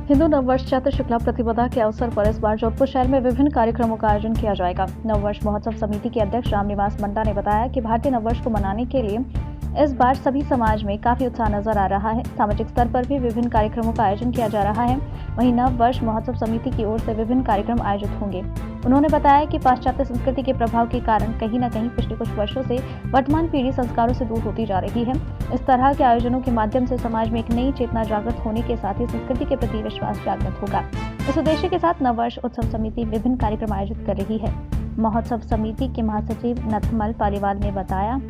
हिंदू नववर्ष चैत्र शुक्ला प्रतिपदा के अवसर पर इस बार जोधपुर शहर में विभिन्न कार्यक्रमों का आयोजन किया जाएगा। नववर्ष महोत्सव समिति के अध्यक्ष रामनिवास मंडा ने बताया कि भारतीय नववर्ष को मनाने के लिए इस बार सभी समाज में काफी उत्साह नजर आ रहा है। सामाजिक स्तर पर भी विभिन्न कार्यक्रमों का आयोजन किया जा रहा है। वहीं नववर्ष महोत्सव समिति की ओर से विभिन्न कार्यक्रम आयोजित होंगे। उन्होंने बताया कि पाश्चात्य संस्कृति के प्रभाव के कारण कहीं न कहीं पिछले कुछ वर्षों से वर्तमान पीढ़ी संस्कारों से दूर होती जा रही है। इस तरह के आयोजनों के माध्यम से समाज में एक नई चेतना जागृत होने के साथ ही संस्कृति के प्रति विश्वास जागृत होगा। इस उद्देश्य के साथ नववर्ष उत्सव समिति विभिन्न कार्यक्रम आयोजित कर रही है। महोत्सव समिति के महासचिव नथमल पालीवाल ने बताया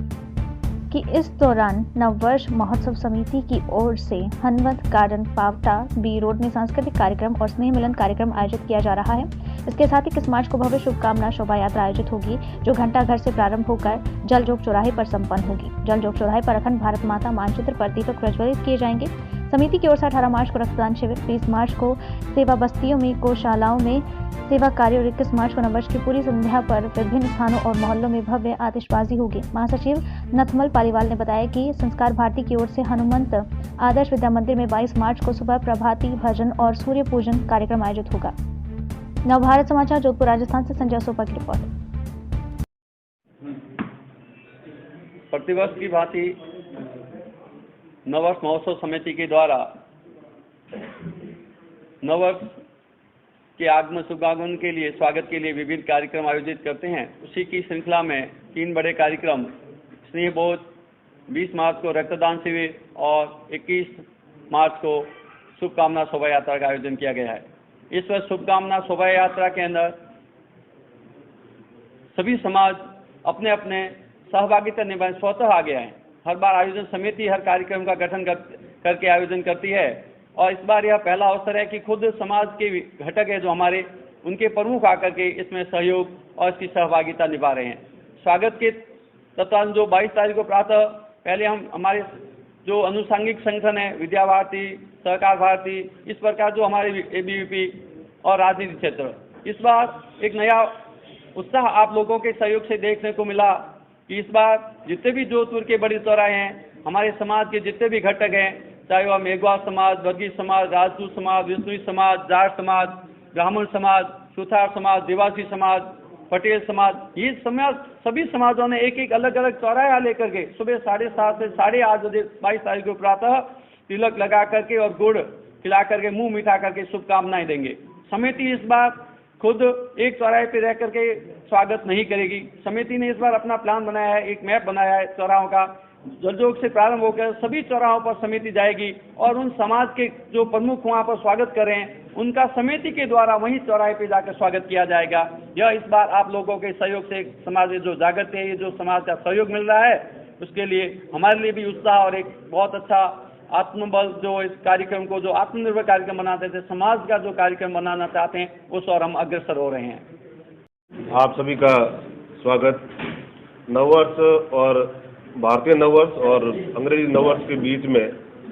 कि इस दौरान नववर्ष महोत्सव समिति की ओर से Hanwant garden Paota B road में सांस्कृतिक कार्यक्रम और स्नेह मिलन कार्यक्रम आयोजित किया जा रहा है। इसके साथ ही किस मार्च को भव्य शुभकामना शोभा यात्रा आयोजित होगी, जो घंटा घर से प्रारंभ होकर जल जोग चौराहे पर संपन्न होगी। जल जोग चौराहे पर अखंड भारत माता मानचित्र पर दीपक प्रज्वलित किए जाएंगे। समिति की ओर से 18 मार्च को रक्तदान शिविर, 20 मार्च को सेवा बस्तियों में गौशालाओं में सेवा कार्य और 21 मार्च को नववर्ष की पूरी संध्या पर विभिन्न स्थानों और मोहल्लों में भव्य आतिशबाजी होगी। महासचिव नथमल पालीवाल ने बताया कि संस्कार भारती की ओर से हनुमंत आदर्श विद्या मंदिर में 22 मार्च को सुबह प्रभाती भजन और सूर्य पूजन कार्यक्रम आयोजित होगा। नवभारत समाचार जोधपुर राजस्थान से संजय सोपा की रिपोर्ट। प्रतिवर्ष की भांति नववर्ष महोत्सव समिति के द्वारा नववर्ष के आगमन शुभागमन के लिए स्वागत के लिए विभिन्न कार्यक्रम आयोजित करते हैं। उसी की श्रृंखला में 3 बड़े कार्यक्रम स्नेह बोध, 20 मार्च को रक्तदान शिविर और 21 मार्च को शुभकामना शोभा यात्रा का आयोजन किया गया है। इस वर्ष शुभकामना शोभा यात्रा के अंदर सभी समाज अपने अपने सहभागिता निभाए स्वतः आ गया है। हर बार आयोजन समिति हर कार्यक्रम का गठन करके आयोजन करती है और इस बार यह पहला अवसर है कि खुद समाज के घटक है जो हमारे उनके प्रमुख आकर के इसमें सहयोग और इसकी सहभागिता निभा रहे हैं। स्वागत के तत्वान जो 22 तारीख को प्रातः पहले हम हमारे जो अनुषंगिक संगठन है विद्या भारती, सहकार भारती, इस प्रकार जो हमारे ABVP और राजनीति क्षेत्र, इस बार एक नया उत्साह आप लोगों के सहयोग से देखने को मिला कि इस बार जितने भी जोधपुर के बड़े चौराहे हैं, हमारे समाज के जितने भी घटक हैं, चाहे वह मेघवा समाज, वर्गीय समाज, राजपूत समाज, विष्णुई समाज, जाट समाज, ब्राह्मण समाज, सुथार समाज, देवासी समाज, पटेल समाज, ये समाज सभी समाजों ने एक एक अलग अलग चौराहा लेकर के सुबह 7:30 से 8:30 बजे 22 तारीख को प्रातः तिलक लगा करके और गुड़ खिला करके मुंह मीठा करके शुभकामनाएं देंगे। समिति इस बार खुद एक चौराहे पे रह करके स्वागत नहीं करेगी। समिति ने इस बार अपना प्लान बनाया है, एक मैप बनाया है चौराहों का। जलजोग से प्रारंभ होकर सभी चौराहों पर समिति जाएगी और उन समाज के जो प्रमुख वहाँ पर स्वागत कर रहे हैं उनका समिति के द्वारा वहीं चौराहे पे जाकर स्वागत किया जाएगा। यह इस बार आप लोगों के सहयोग से समाज में जो जागृत है, ये जो समाज का सहयोग मिल रहा है, उसके लिए हमारे लिए भी उत्साह और एक बहुत अच्छा आत्मबल जो इस कार्यक्रम को जो आत्मनिर्भर कार्यक्रम बनाते थे, समाज का जो कार्यक्रम बनाना चाहते हैं, उस और हम अग्रसर हो रहे हैं। आप सभी का स्वागत। नववर्ष और भारतीय नववर्ष और अंग्रेजी नववर्ष के बीच में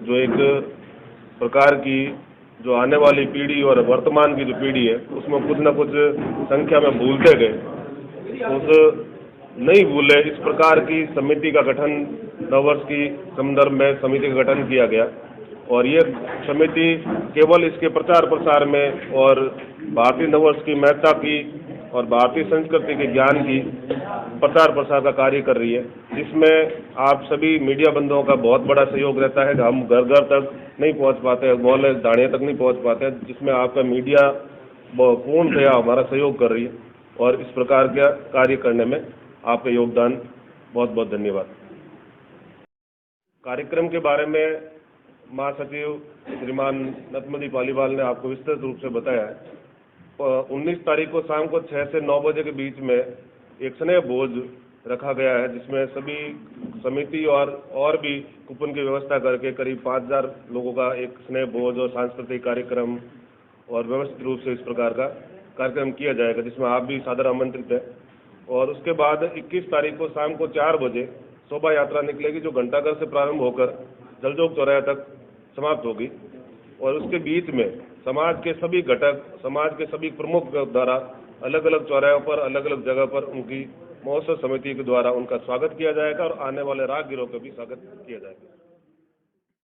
जो एक प्रकार की जो आने वाली पीढ़ी और वर्तमान की जो पीढ़ी है उसमें कुछ न कुछ संख्या में भूलते गए, उस नहीं भूले इस प्रकार की समिति का गठन नववर्ष की संदर्भ में समिति का गठन किया गया। और ये समिति केवल इसके प्रचार प्रसार में और भारतीय नववर्ष की महत्ता की और भारतीय संस्कृति के ज्ञान की प्रचार प्रसार का कार्य कर रही है, जिसमें आप सभी मीडिया बंधुओं का बहुत बड़ा सहयोग रहता है। हम घर घर तक नहीं पहुंच पाते, मोहल्ले दाड़ियाँ तक नहीं पहुंच पाते, जिसमें आपका मीडिया पूर्णतया हमारा सहयोग कर रही है और इस प्रकार का कार्य करने में आपका योगदान बहुत बहुत धन्यवाद। कार्यक्रम के बारे में महासचिव श्रीमान नथमल पालीवाल ने आपको विस्तृत रूप से बताया है। 19 तारीख को शाम को 6 से 9 बजे के बीच में एक स्नेह भोज रखा गया है, जिसमें सभी समिति और भी कूपन की व्यवस्था करके करीब 5000 लोगों का एक स्नेह भोज और सांस्कृतिक कार्यक्रम और व्यवस्थित रूप से इस प्रकार का कार्यक्रम किया जाएगा, जिसमें आप भी सादर आमंत्रित हैं। और उसके बाद 21 तारीख को शाम को 4 बजे शोभा यात्रा निकलेगी, जो घंटाघर से प्रारंभ होकर जलजोग चौराहे तक समाप्त होगी। और उसके बीच में समाज के सभी घटक, समाज के सभी प्रमुख द्वारा अलग अलग चौराहों पर, अलग अलग जगह पर उनकी महोत्सव समिति के द्वारा उनका स्वागत किया जाएगा और आने वाले राहगीरों का भी स्वागत किया जाएगा।